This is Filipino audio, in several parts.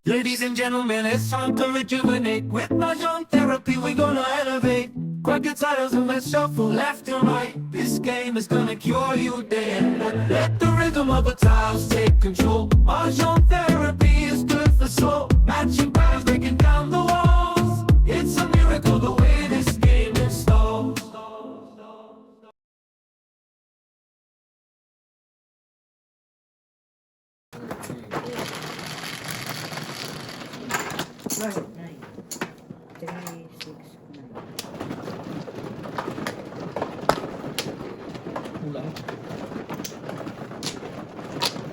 Ladies and gentlemen, it's time to rejuvenate. With Mahjong therapy, we're gonna elevate. Grab your titles and let's shuffle left and right. This game is gonna cure you day and night. Let the rhythm of the tiles take control. Mahjong therapy is good for soul. Matching patterns, breaking down the walls. It's a miracle the way this game installs. Nine. 3, 6, 9. Kulang.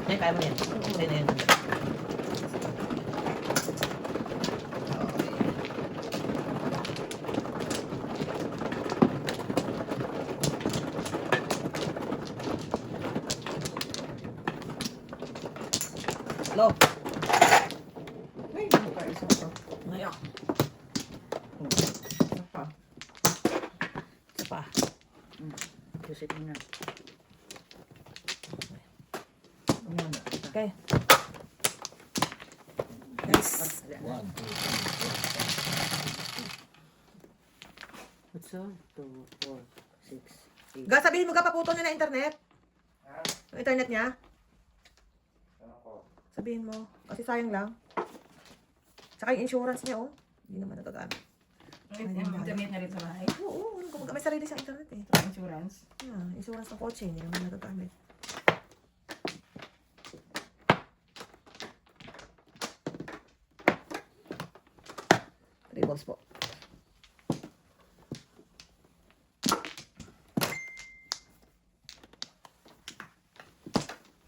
Ay, kaya mo yan. Hindi na yan. Low. Ay, ano pa isa pa? Ngayon. Isa pa. Isa pa. Reset mo na. Okay. Nice. 1, 2, 3, 4. What's up? 2, 4, 6, 8. Ga, sabihin mo ga, paputol niya na internet. Yung internet niya. Sabihin mo. Kasi sayang lang. Tsaka yung insurance niya, oh. Hindi naman nagagamit. Internet na rin sa bahay. Oo, may sarili siyang internet eh. Insurance. Yeah, insurance ng kotse, hindi naman nagagamit. Three balls po.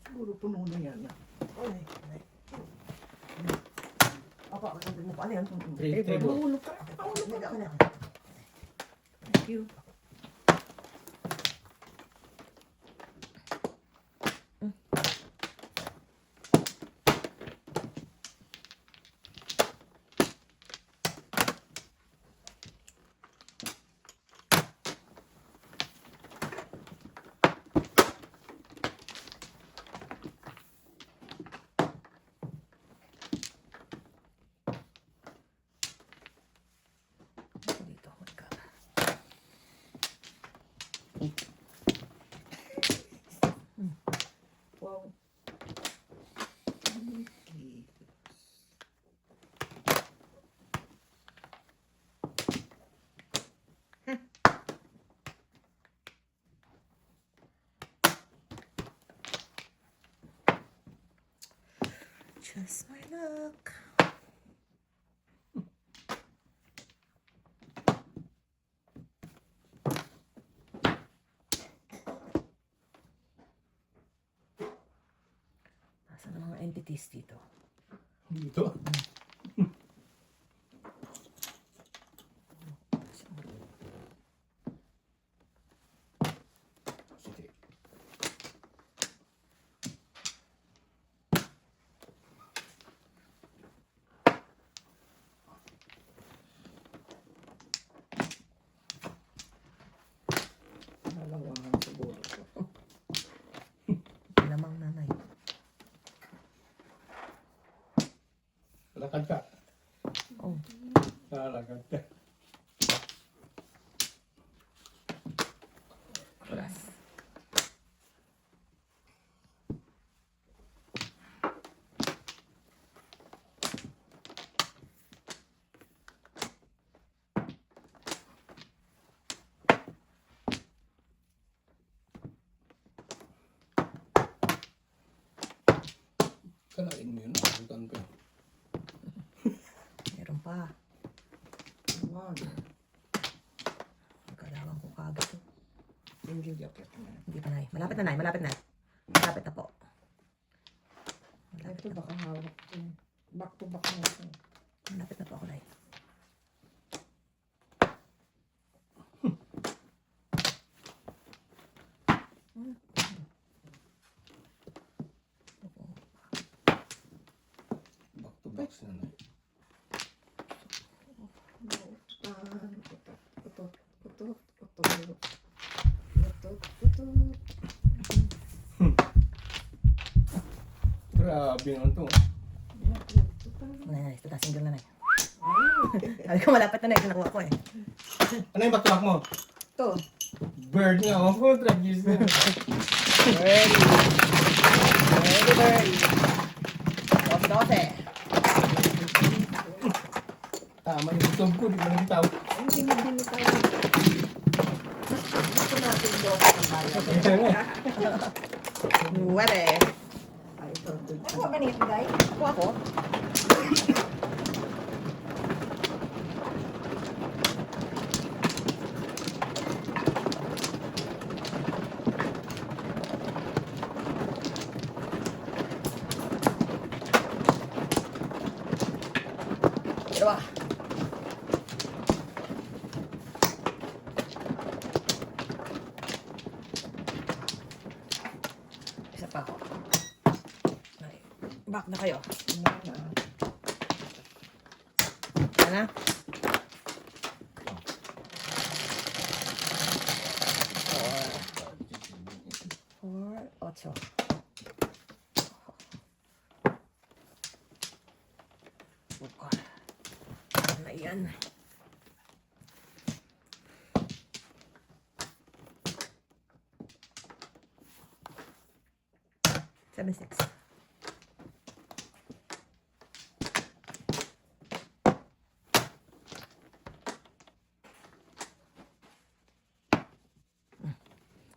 Siguro puno na yan. Ay. Opo, ano yan? Three balls. Mahulog ka. Hindi ako na. Thank you. Dito, oh my God. Wow. Just my luck. Nasaan ang mga entities dito? Dito. Sige. Nalawangan siguro. Lamang nanay. Lakad ka. Oh, Lalakad ka. oras. Kalain mo yun. Lakutan ka. Meron pa. One. Nagkalawang ko kagad. Oh. Hindi jacket na. Hindi pa, nay. Malapit na, nay. Malapit na. Malapit na po. Malapit Ito na po. baka hawak ko. Back to back na ito. Malapit na po ako, nay. Back to back sila na. Grabe naman to. Ano Nice, ito single na na. Sabi ko malapit na na yung nakuha ko eh. Ano yung back-to-back mo? Ito. Bird nga ako. Oh, tragis na. Birdie. Birdie. 12. Tama yung gutom ko. Di mo nang bitaw. Hindi mo din tayo. Gusto natin doon ang bayan. 9. Ay, ito. Ako ba niya, guys? Ako. Dalawa. Isa pa ako. Okay. Back na kayo. Ano? 8. Bukal. Ano yan? Seven, 6.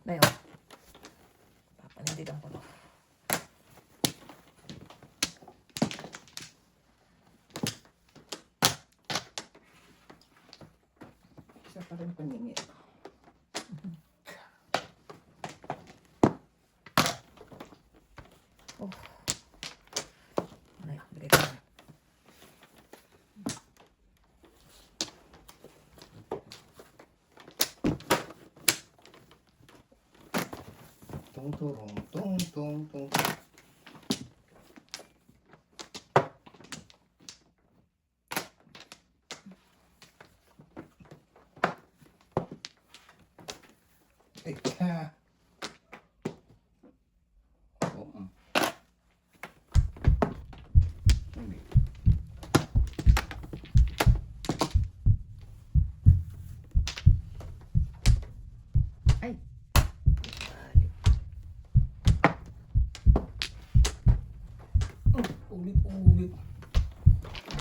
Ngayon, papanindigan ko to. Isa pa rin paningin. Ano yun? Bigay ko na. Tung turong, tung tung tung. Eka. Oh, Hindi. Ay! Ulit.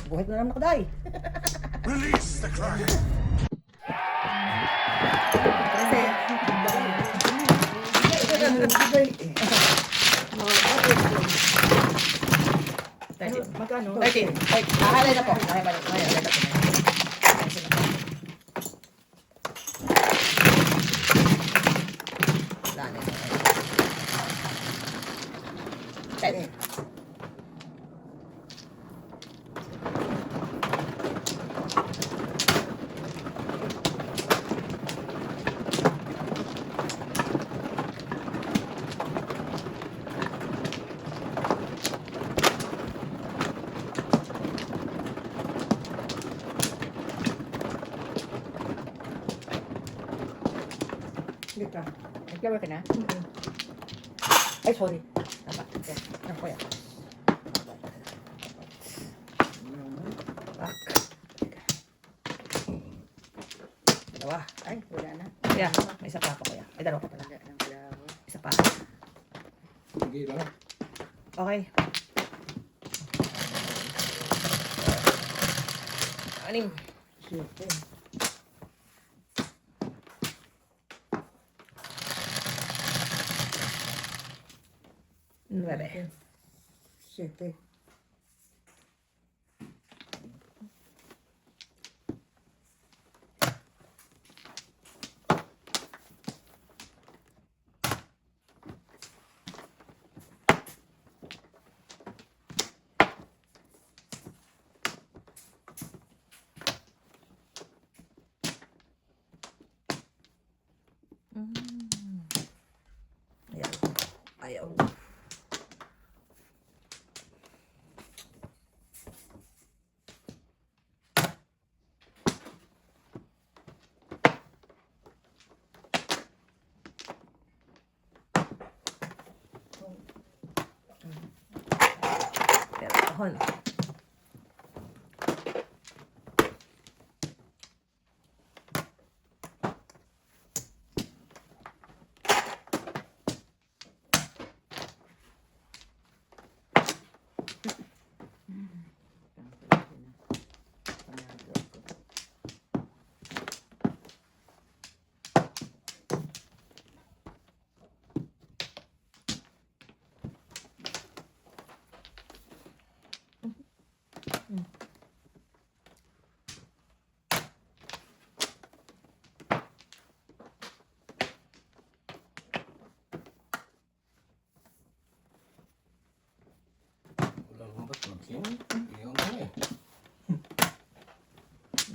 Buhay ko na naman nakaday. Release the crack. Kasi, Magkano? 13. Ay, nakalay na po. Nakalay na po. Wala na yun. 10. Dito. Naglawa ka na? Ay, sorry. Tama. Okay. Ako yan. Back. Dalawa. Ay, wala na. Yeah, may isa pa ako kuya. Ay, dalawa pa pala. Wala ng klawo. Isa pa. Sige lang. Okay. 6. Siyete. 9. Siyete. Ayan. Ayaw. Pero kahon.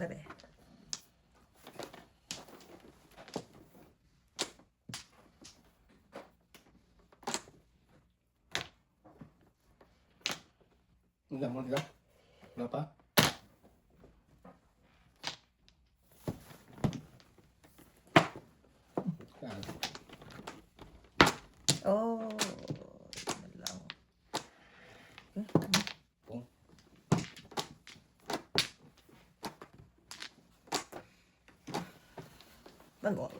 Sabi. Enggak mau enggak. Berapa? Kan. Oh. Yan lang. Oh. One more.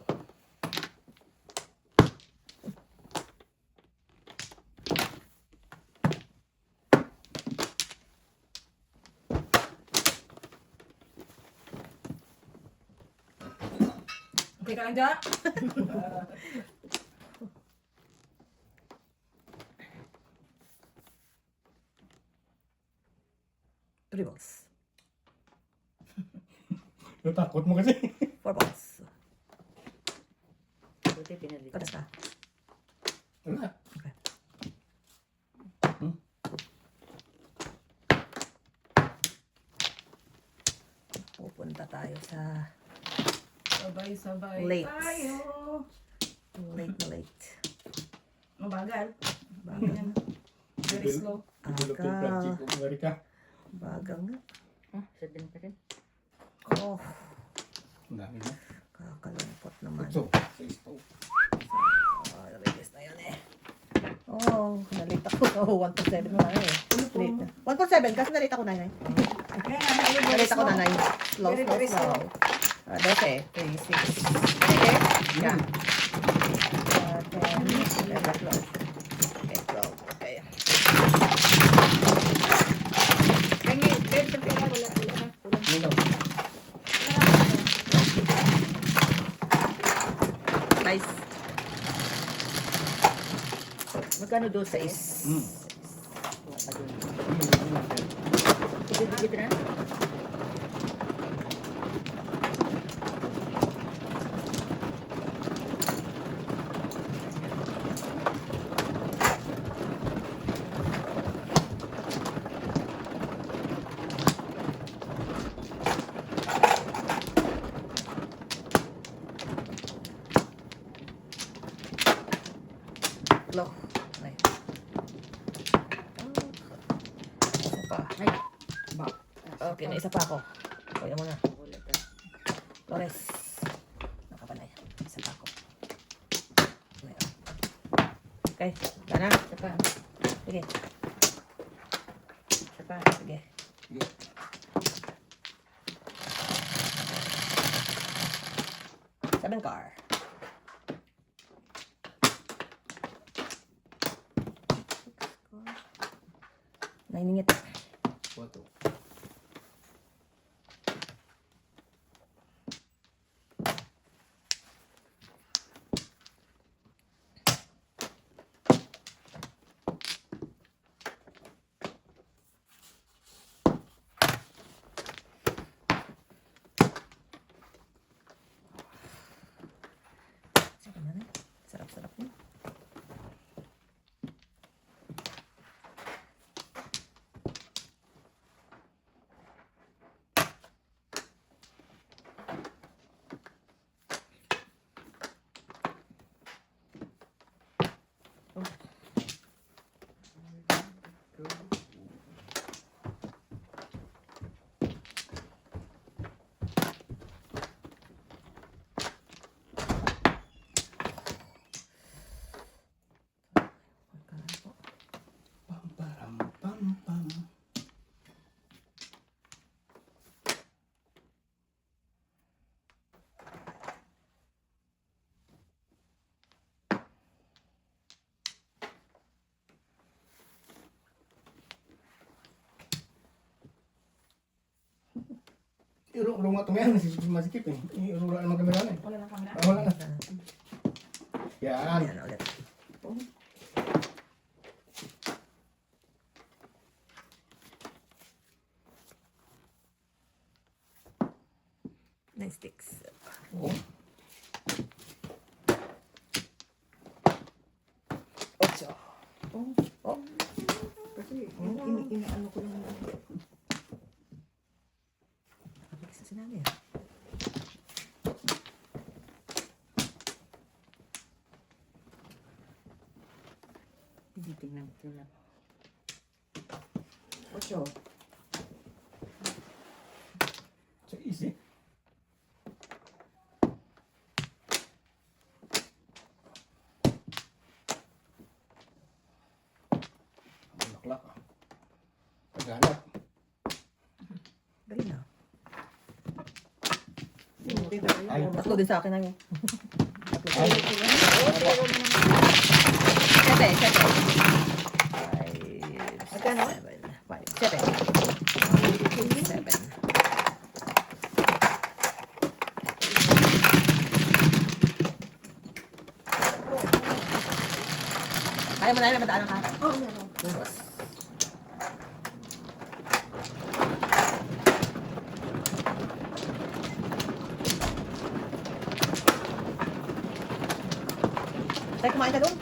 Okay ka lang dyan? Three balls. Takut mo kasi. 4 balls. Buti pinalitan. Patas ka. Wala. Okay. Pupunta tayo sa Sabay-sabay Late. tayo. late na late. Mabagal. Bagal. Ganyan. Very slow. Bulog yung plastic ko, Amerika. Bagal nga. Ah, 7 pa rin. Oh, Ang dami na. kakalampot naman. Ito. Sa isto. Oh, release na yan eh. Oh, nalita ko. Oh, 1.7 mo na eh. Late na. 1.7 kasi nalita ko 9. Ayan, Nalita ko na 9. Slow, Very, slow, very slow. 12, 3, 6. Okay? Yeah. 10, 11, 12. Okay, 12. Okay. Ay, bed sa pera. Wala na. Kulang. Ano daw? Nice. Magkano doon? 6. Wala pa doon. Dikit-dikit na. Low. Nice. Isa pa. Ay, ba. Okay, may isa pa ako. Kuya mo na. Wala ka. Torres. Nakapanay. Isa pa ako. Ngayon. Okay. Gana. Isa pa. Sige. Isa pa. Sige. Sige. Seven car. Nainingit. Foto. Sarap na na. Sarap-sarap na. Pagkaan po. Pam, param, pam, pam. Iro-iro nga tumayan, masikip eh. Iro-iro naman kami na eh. Wala lang kami na. Wala na. Yan. Ayan ulit. Nine sticks. Oh. Ocho. Oh, Oh, kasi inaano ko lang. nakapix na si si nanay. Hindi tingnan ko na. 8. So easy. Bulaklak. Paghanap. Dali na. Ay, Tatlo din sa akin nanay. ay. Sete. Magkano? 7. 7. Kaya mo na madaanan ka? Oh, meron. Tayo kumain ka doon?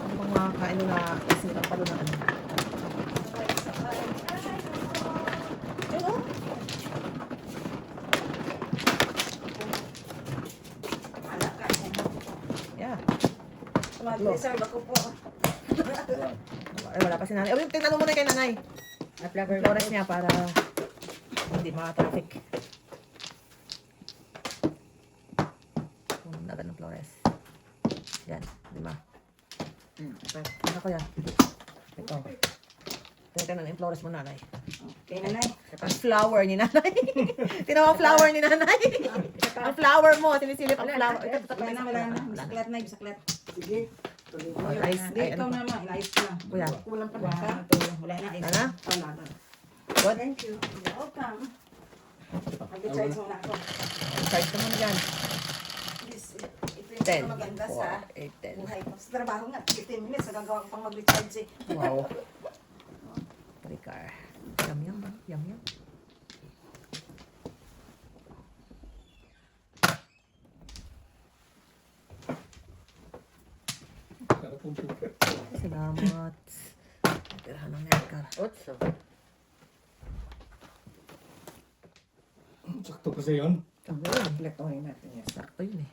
Ano bang makakain doon na isirang pa doon na ano? Ayun o. Yeah. Mag-reserve ako po. Ay, wala pa si nanay. Ay, tinanong mo na kay nanay. At flower Flores niya para hindi maka-traffic. Kung nagan ng Flores. Yan, 5. Ano ko yan? Ito. Tingnan na yung Flores mo, nanay. Okay, nanay. Ang flower ni nanay. Tinawa ang flower ni nanay. Ang flower mo, sinisilip ang flower. Ito, Wala na, wala na. Bisaklat na, bisaklat. Sige. Tuloy mo. Oh, guys, Hindi, ay, ikaw ano pa? naman. Inayos ko na. Kuya, Kulang pa 1, ka. 2. Wala na. Wala na? Wala na. good? Thank you. You're welcome. Mag-charge muna ako. Charge ka muna dyan. Please, ito 10, yung maganda sa 4, 8, 10. buhay ko. Sa trabaho nga, 15 minutes, nagagawa ko pang mag-recharge eh. Wow. Tricar. Yum, yum. Yum, yum. Nakapunta. Salamat. Tirahan ng Edgar. 8. Sakto kasi yun. Platohin natin yan. Sakto yun eh.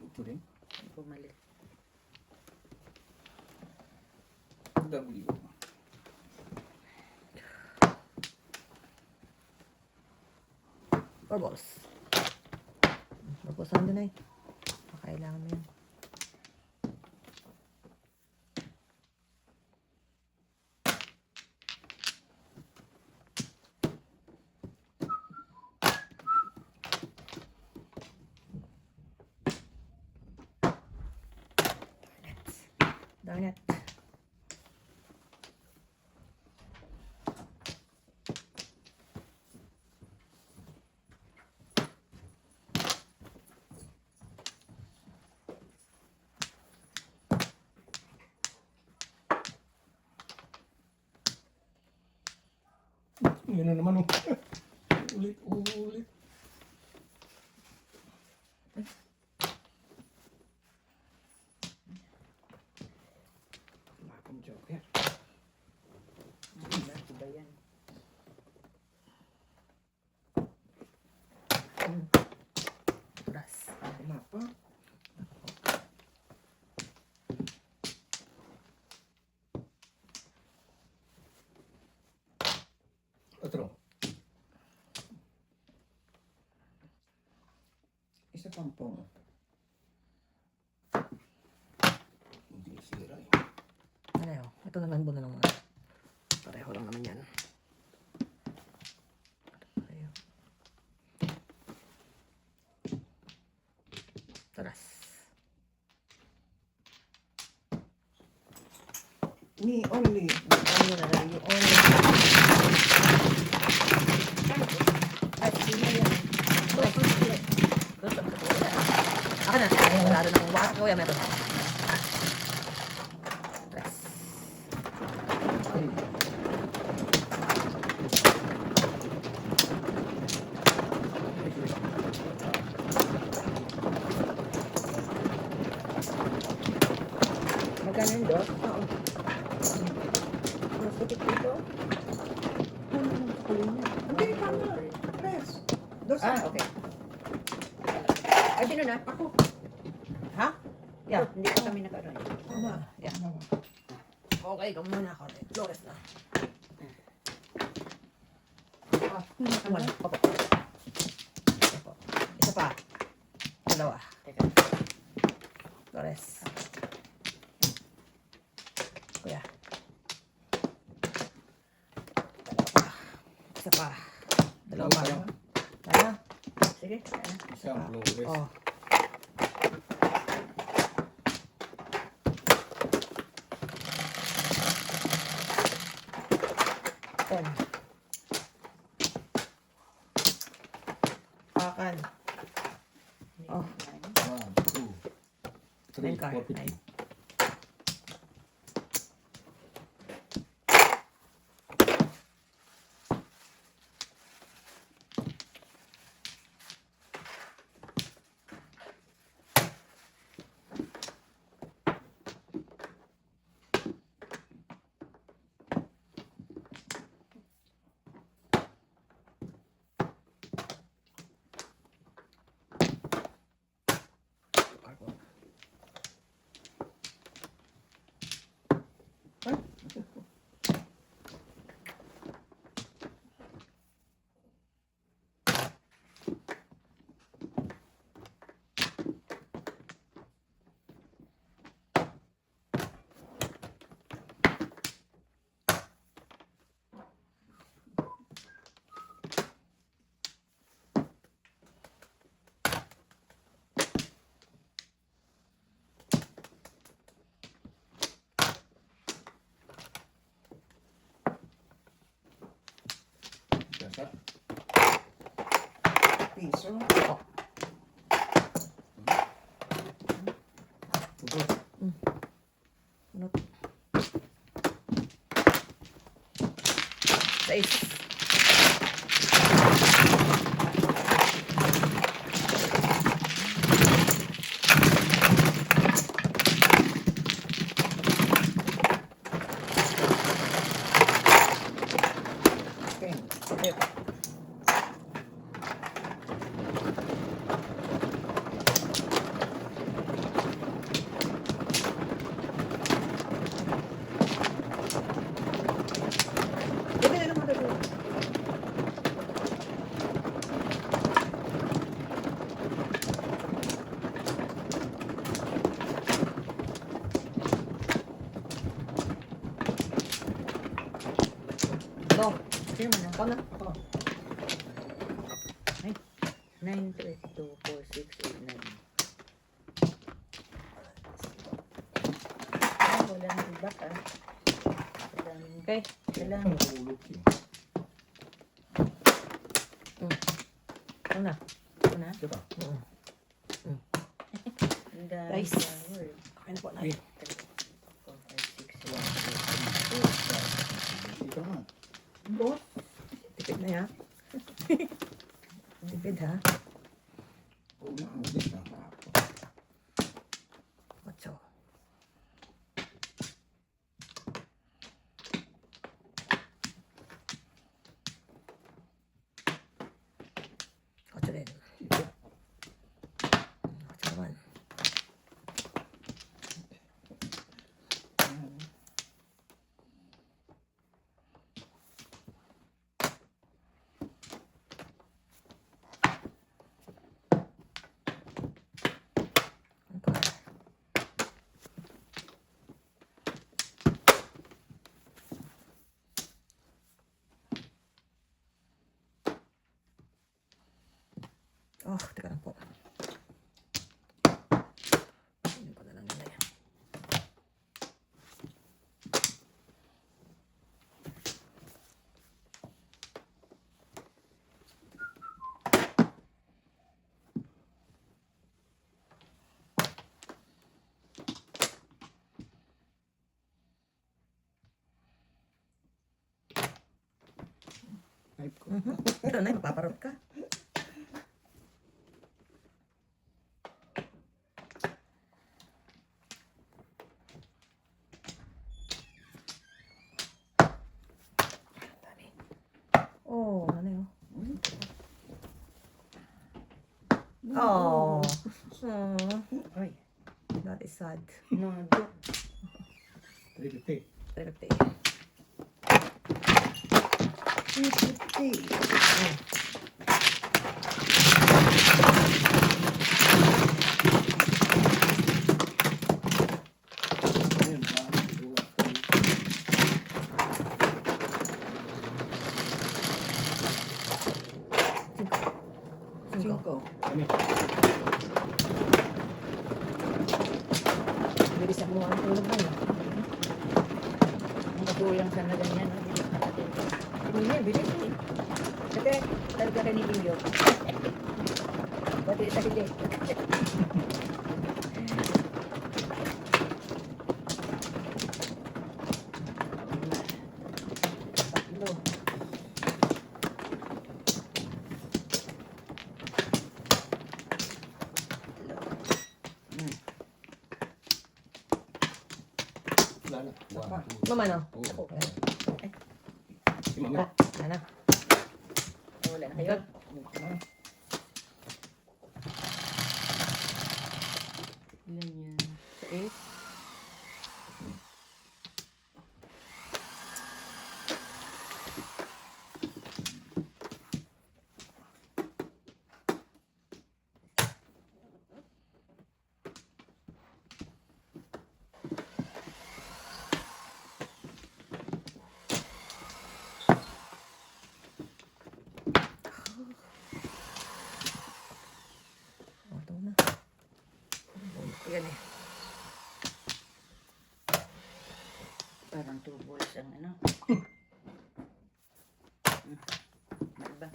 Ito din. Bumalik. W. Four balls. Magpusahan din ay. Pakailangan mo yan. Darn it. Yun na naman. Ulit, ulit. Bakong joker. Ito ba yan? Turas. Mapa. Otro. Isa pang pong. Hindi sira eh. Ano, ito naman muna ng mga. Pareho lang naman yan. Pareho. Turas. Me only. Ano yun na rin yung on. At sino yan? Ako na. Ay, wala rin akong wakak ko. Meron. Turas. Magkano yung dos? Oo. Mas putik dito? Ah, okay. Ay, sino na? Ako. Ha? Yeah. Hindi pa kami nag-aral. Yeah. Okay, ikaw muna ako. Flores na. Ano? Opo. Opo. Isa pa. Dalawa. Teka. Flores. Kuya. Dalawa pa. Isa pa. Dalawa pa. Kaya? Sige. Isang Flores. Oh. Ten. Pakan. Oh. 1, 2, 3, Nine card. 4, 50. Nine. Dasar. Piso. Pupos. Seis. Ten. Okay pa. Dito na naman dito. No. Sino mo na? Ikaw na. Ako. 9, 3, 2, 4, 6, 8, 9. Wala nang iba ka. Okay. Wala Ang nahulog yun. Ikaw na. na. Diba? Ang dami Guys. flower. Okay na po na. 4, 5, 6, 7, 8, 9. Ikaw man. Tipid na ya. Tipid ha. Una, ulit na. Ocho. Ocho din. Ocho naman. Ano pa? Oh, teka lang po. Hindi ko na lang nila yan. Type ko. Ito na, paparot ka. Dami. Oh, ano yun? Oh. Oh. Ay, That is sad. no, 350. 350. 250. Ayun, Cinco. 5. Kami. Bilis ako mga tulog na yun. Ang katulang sana ganyan. Hindi niya, bilis eh. Kasi, talaga ka ni Inyo. Pati sa hindi. Tatlo. Wala na. Apa? Mama, no? Oo. Ayan. Si mama. Wala na. Wala na kayo. Ilan yan? Sa 8? Oh, ito na. Yan eh. Parang 2 balls ang ano. Diba?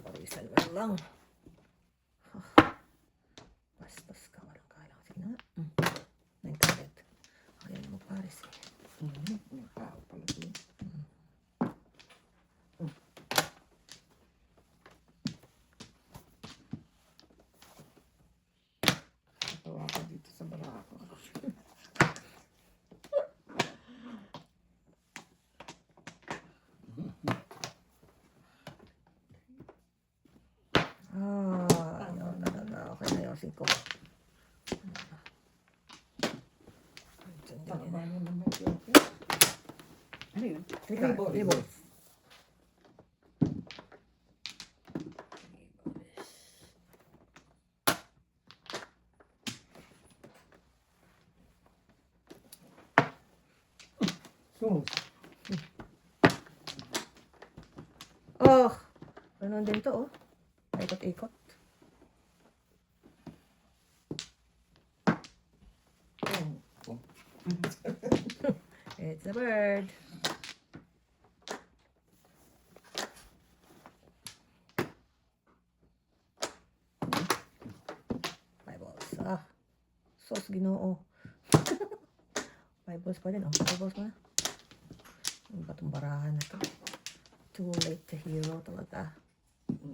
Parisan mo lang. Bastos ka, walang kalang. Sige na nga. Nagkalit. Ayan mo, Paris eh. May tao pala doon. Natawa ka dito sa barako. Ayaw talaga. Okay na yung 5. Tama mo naman yun. Ano yun? Three balls. Sus. Oh! Ganun din to, oh. Ikot-ikot. It's a bird. Five balls. Ah. Sos, Ginoo. 5 balls pa din, oh. 5 balls pa na. Ano ba itong barahan na to? Too late to hero talaga.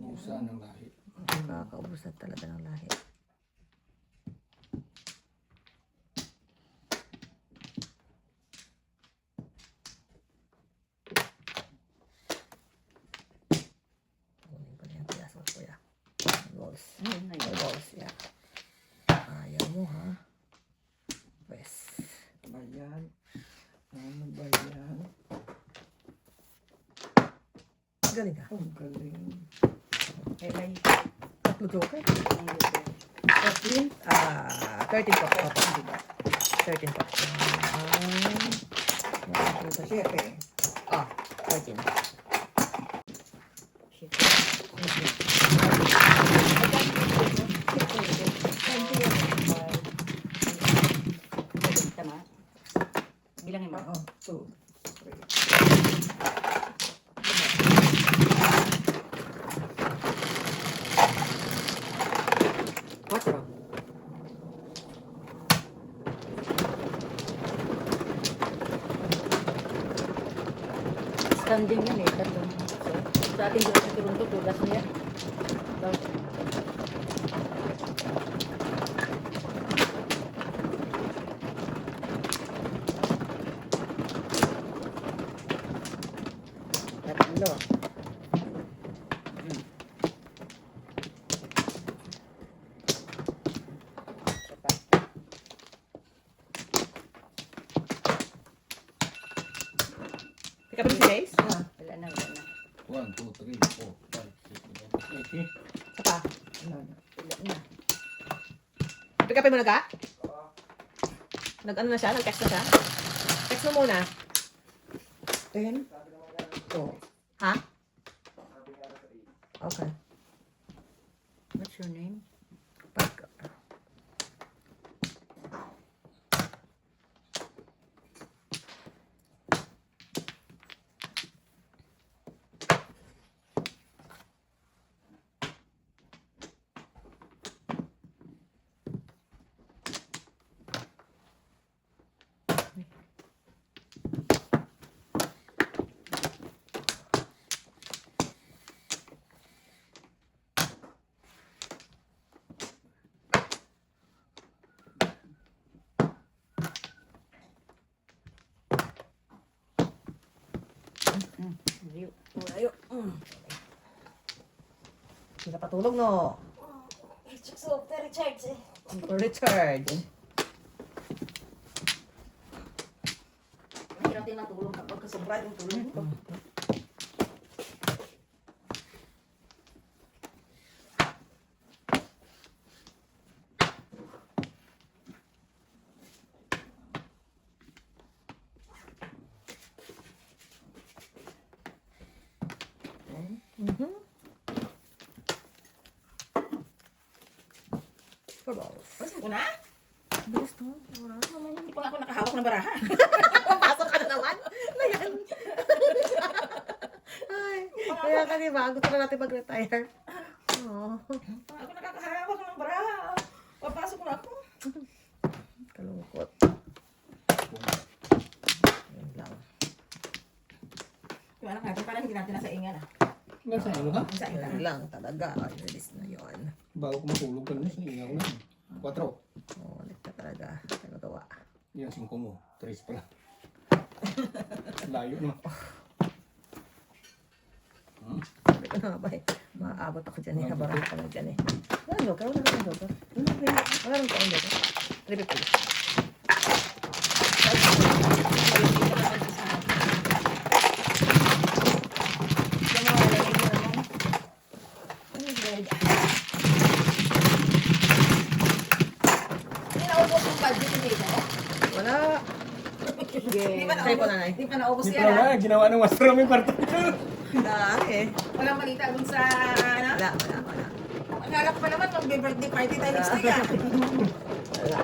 Usa ng lahi. Nakakaubos na talaga ng lahi. Kunin ko na yung piyaso, kuya. Balls. Ayun na yun. Balls, yeah. Ayaw mo, ha? Pwes. Bayan. Ano ba yan? Galing ka. Ang galing. Ay, Tatlo joker. ang galing. 13 po. Opo. Hindi ba? 13 po. 7. Ah, 13. Tama? Bilangin mo. Oo. 2, 4. Standing yan eh, tatlong. So, sa ating dito sa Toronto, tugas niya. Tapos, Okay. Isa pa. Wala na. Pick upin mo na ka? Nag-ano na siya? Nag-text na siya? Text mo muna. 10? Oh. Ha? Okay. What's your name? Pag... Malayo. Hindi ka patulog, no? So, recharge eh. Richard. Mahirap din matulog kapag kasobra yung tulog ko. Mm-hmm. Four balls. Pasin ko na? Bilis to. Hindi pa nga ako nakahawak ng baraha. Papasok ka na naman. Ayan. Ay, kaya ka diba? Gusto na natin mag-retire. Oh, Ako nakakahawak ng baraha. Papasok na ako. kalungkot. Yun lang. Yung anak natin, parang hindi natin nasa ingan ah. Nasa ano ka? Nasa ingan. Yun lang talaga. Ay, release na yun. Bago ko matulog ka na, sinigaw na. 4. Oh, ulit na talaga. Ano gawa? Yan, 5 mo. 3 pala. Layo no. Sabi ko na nga ba eh. Maaabot ako dyan eh. Habaran ka na dyan eh. Wala nyo ka? Wala nang joker? Wala nang taon joker? 350. Hindi naubos yung budget ni Dito. Wala. Sige. Sa'yo po nanay. Hindi pa naubos Hindi yan pala ah. na, ginawa ng master namin kwarto. Wala eh. Walang malita dun sa ano. Wala. Akala ko pa naman mag-birthday party tayo next week ah. Wala.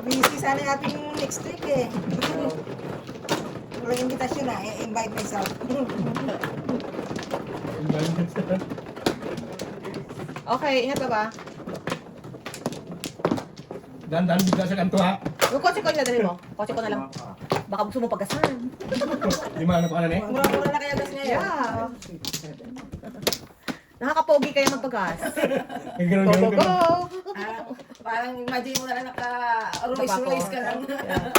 Busy sana natin yung next week eh. Walang invitation na, invite myself. Okay, ingat ka ba? Dan bigla sa kanto ha. Yung kotse ko yung nadali mo. Kotse ko na lang. Baka gusto mo pagkasan. 5 ano pa ka na eh. Mura-mura na kaya gas ngayon. Yeah. Nakakapogi kayo magpagas. Ganun Go, go, ganun. go! Ah, parang imagine mo na lang naka-Rolls Tabako. Royce ka lang. Yeah.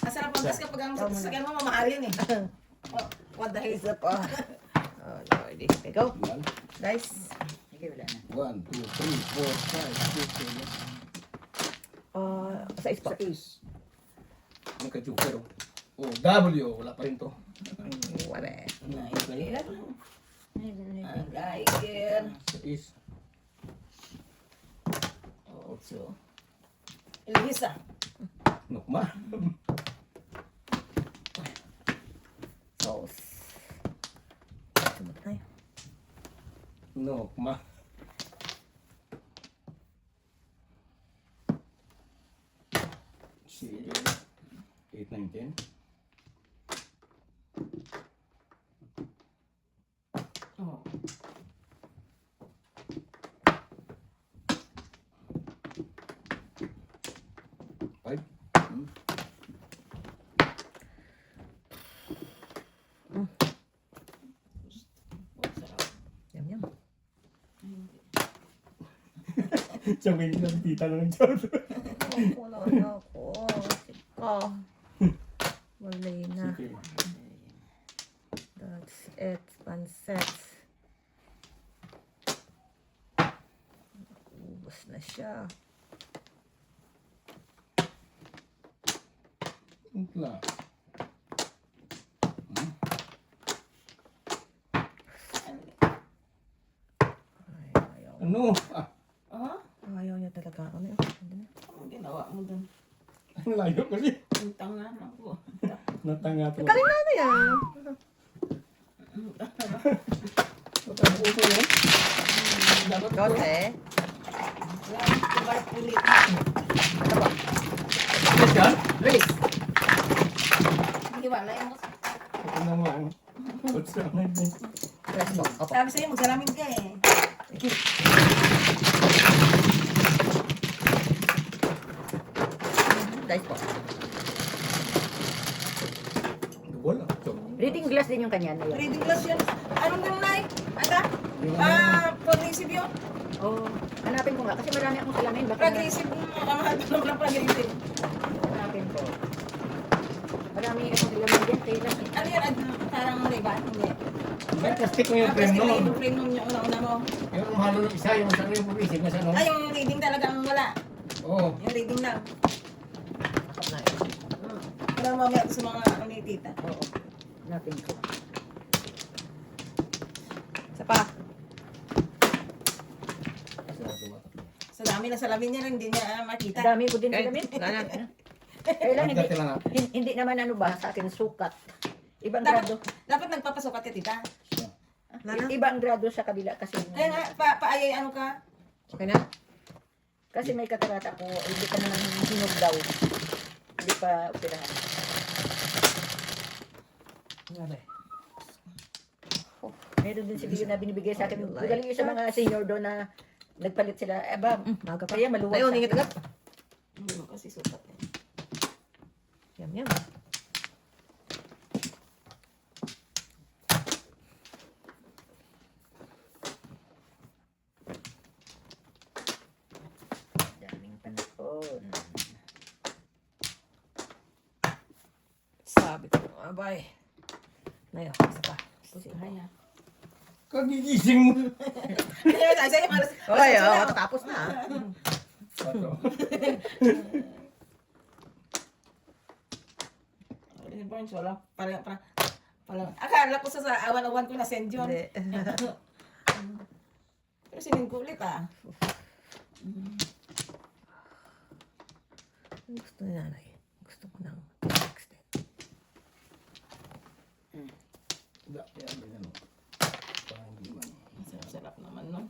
Ang sarap ang gas kapag ang sasakyan mo mamahalin eh. Oh, what the hell? Isa pa. Oh, Lordy. Okay, go. Guys. 1, 2, 3, 4, 5, 6, 7. Sa ispa. Nagka-joker oh. Oh, W, wala pa rin to. Wala. I like it. Sa is. Also. Elisa. Nukma. Sauce. Sumot tayo. Nukma. Si 8, 9, 10. Oh. Five. Yum, yum. Sabi niya, tita na ng Diyos. Wala na ako. Sika. Wala na. Sige. That's it. Pancet. Ubus na siya. Wala. Ano? Ah, Oh, Ayaw niya talaga. Ano yun? ang ginawa mo dun. ang layo kasi. Ang tanga ako. Natanga to. Galing na na yan. Uso yun. Dapat ko. Kote. Wala, tubat ulit. Yes, yan? Release. Hiwalay mo. Ito naman. What's up, man? Press mo. Opo. Sabi sa'yo, magsalamin ka eh. Dice po. Wala. So, Reading glass din yung kanya na yun. Reading glass yun. Anong ganun na eh? Ata? yung Progressive yun? Oh, hanapin ko nga kasi marami akong salamin. Baka Progressive. Mahal pa naman ang progressive. hanapin ko. Marami akong salamin din. Kaya lang, Ano yun? Parang riban? Hindi. may plastic mo yung frame Plastic na noon. yung frame nung yung una-una mo. Yung mahalo ng isa, yung sa yung pumisip na sa ano. Ay, yung reading talagang wala. Oo. Yung reading lang. Na yun. Wala mamaya sa mga ano ni tita. oo. Hanapin ko. Isa pa. Sa dami na salamin niya rin, hindi niya makita. Dami ko din Okay. salamin. Wala na. Kaya lang, hindi, Dati lang ako. hindi naman ano ba sa akin sukat. Ibang Dapat, grado. dapat nagpapasukat ya tita. Wala na. Ibang grado sa kabila kasi Kaya nga, paayay ano ka? Okay na? kasi may katarata ko, hindi ka naman hinog daw. Hindi pa operahan. Grabe. Meron din si Bio na binibigay sa akin. Galing yung sa mga senior doon na nagpalit sila. Aba, Maga pa. kaya maluwag Ayun, sa ingit akin. agad. Hindi mo kasi sukat eh. Yum, yum. Daming panahon. Sabi ko, abay. Ngayon, isa pa. Kaya. Kagigising mo. Kaya tayo sa'yo, malas. Okay, matatapos na. Pato. Kasi Barnes, wala. Parang, akala ko sa awan-awan ko na send yun. Hindi. Pero sinend ko ulit ah. Ang gusto ni nanay. Gusto ko ng extend. Yan, yan. Parang hindi man. Ang sarap-sarap naman, no?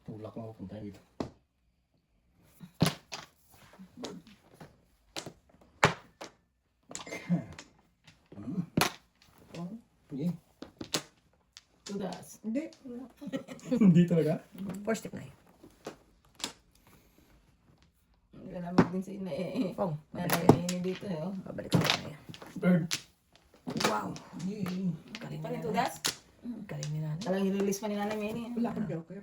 Tulak mo punta dito. Sige. Tudas. Hindi. Hindi talaga? Four stick na yun. Galamig din sa ina eh. Oh, Nanay ini dito eh. Oh. babalik ko na yan. Bird. Wow. Yay. Galing Pa ni rin nanay. tudas? Galing ni nanay. Talang i-release pa ni Nanay Meni. Wala kang joker.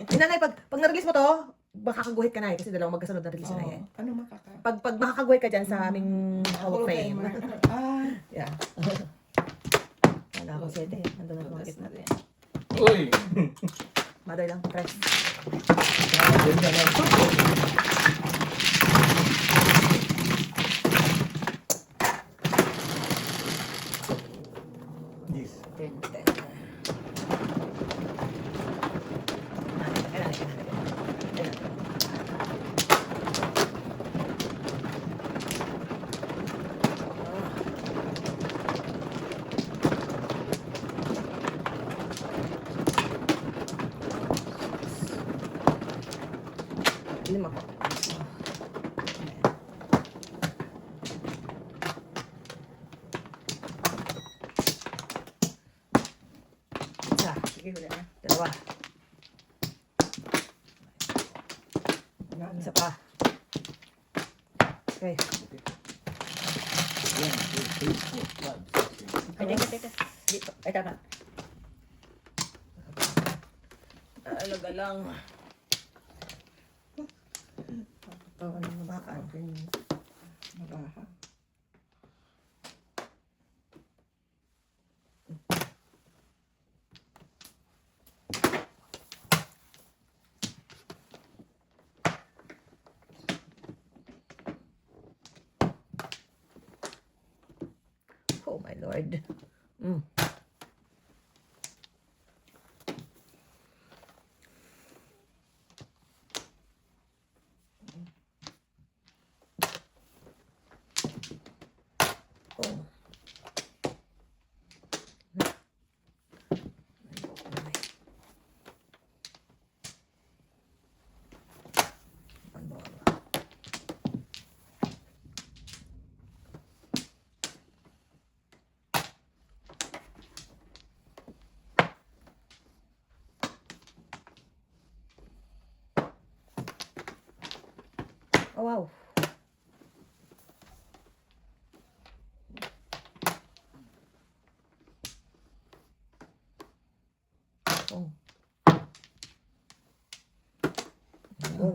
Eh, nanay, pag na-release mo to, makakaguhit ka na eh. Kasi dalawang magkasunod na release na eh. Ano makaka? Pag makakaguhit ka dyan sa aming Hall of Fame. Ah. Yeah. Wala akong sete. Nandun na mga gitna. Uy. Mother lang, press. Ganda na. Yes. Ten. Lima po. Isa. Sige, wala na. Dalawa. Isa pa. Okay. Ay, teka. Dito. Ay, tama. Alaga lang. Tawa ng mabakan. Mabaha. Oh my lord. Oh, wow. Oh. Oh.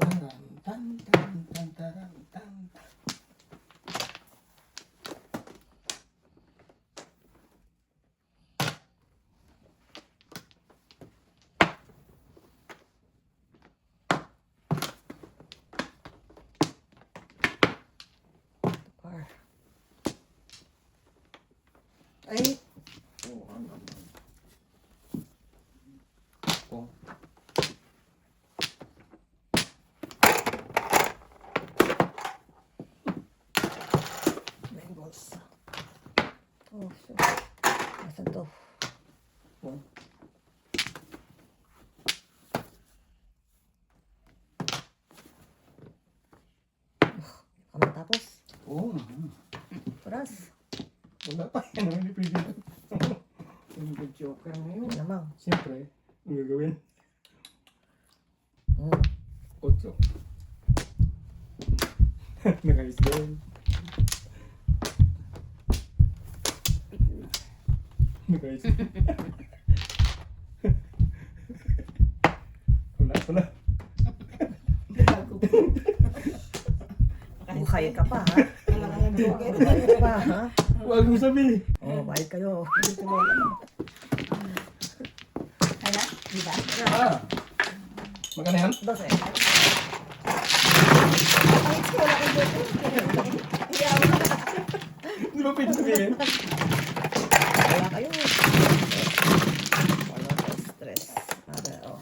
Tan, tan, tan, tan, tan. Par. Ay. Oh, ano naman. Oh. Nine balls. Oh, shit. Nasaan to? Oh. Ka matapos. Oh. Oras. Wala pa yan. Hindi pwede. Yung good joker ngayon. Yun lamang. Siyempre, ang gagawin. Hmm. 8. Nakayos din. Nakayos din. Wala. Buhay ka pa, ha? Wala ka ng joker. Buhay ka pa, ha? Huwag mo sabihin. Oh, bayad kayo. Ay na, di ba? Ah. Magkano yan? 12. Ay, wala kang joker. Hindi ako. Hindi ba pwede sabihin? Wala kayo. Wala ka stress. Ada, oh.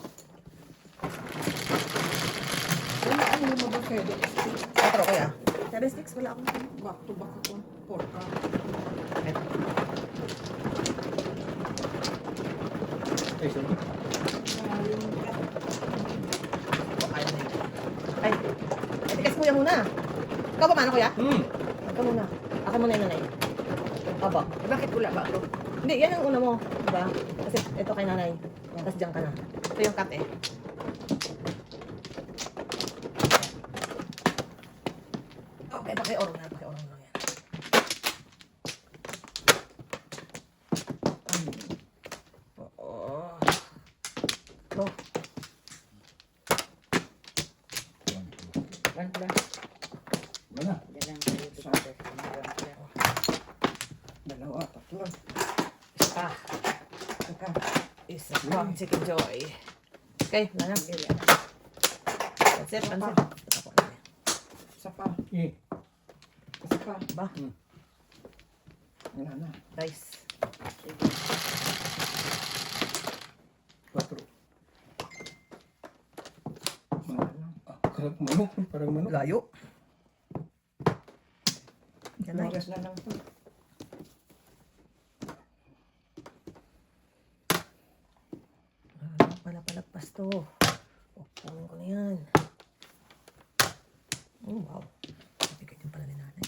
Wala ano mo ba kayo? 4 kaya? 7 sticks, wala akong Back to back ako. Porka. Ito. Ay, sorry. Ayaw na yun. Ay, tigas kuya muna. Ikaw pa paano kuya? Ikaw muna. Ako muna yung nanay. Aba. Bakit wala ba ako? Hindi, yan ang una mo. Diba? Kasi ito kay nanay. Tapos dyan ka na. Ito yung cut eh. Okay, pakiorong na. Pakiorong lang yan. Oo. Oh. One plus. Wala. Yan lang kayo dito. Dalawa, tatlo. Isa. Saka. Isa pang chicken joy. Okay, wala na. That's it, pansin. Isa pa. Eh, Isa pa. Ba? wala na. Dice. 4. Kalag manok. Parang manok. Layo. Yan na. Flores na lang to. Pala palagpas to. Pupunin ko na yan. Oh, wow. Bigay din pala ni nanay.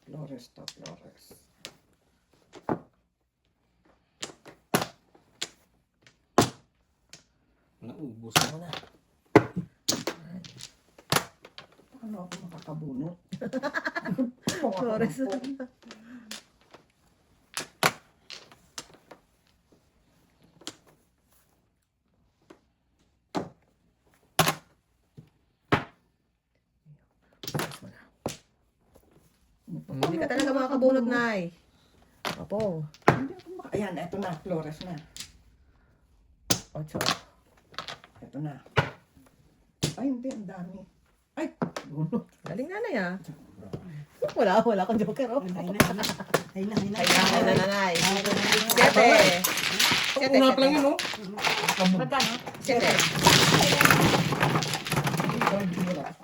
Flores to Flores. Naubos Ano na? Ano ako makakabunot? Flores. Hindi ka talaga makakabunot, Nay. Opo. Hindi ako Ayan, eto na. Flores na. 8. Eto na. Ay, hindi. Ang dami. Ay, bunot. Galing nanay, ah. Wala kang joker, oh. Ay na. Ay, nanay. 7. Una pa lang yun, oh. Magkano? 7. Parang di wala.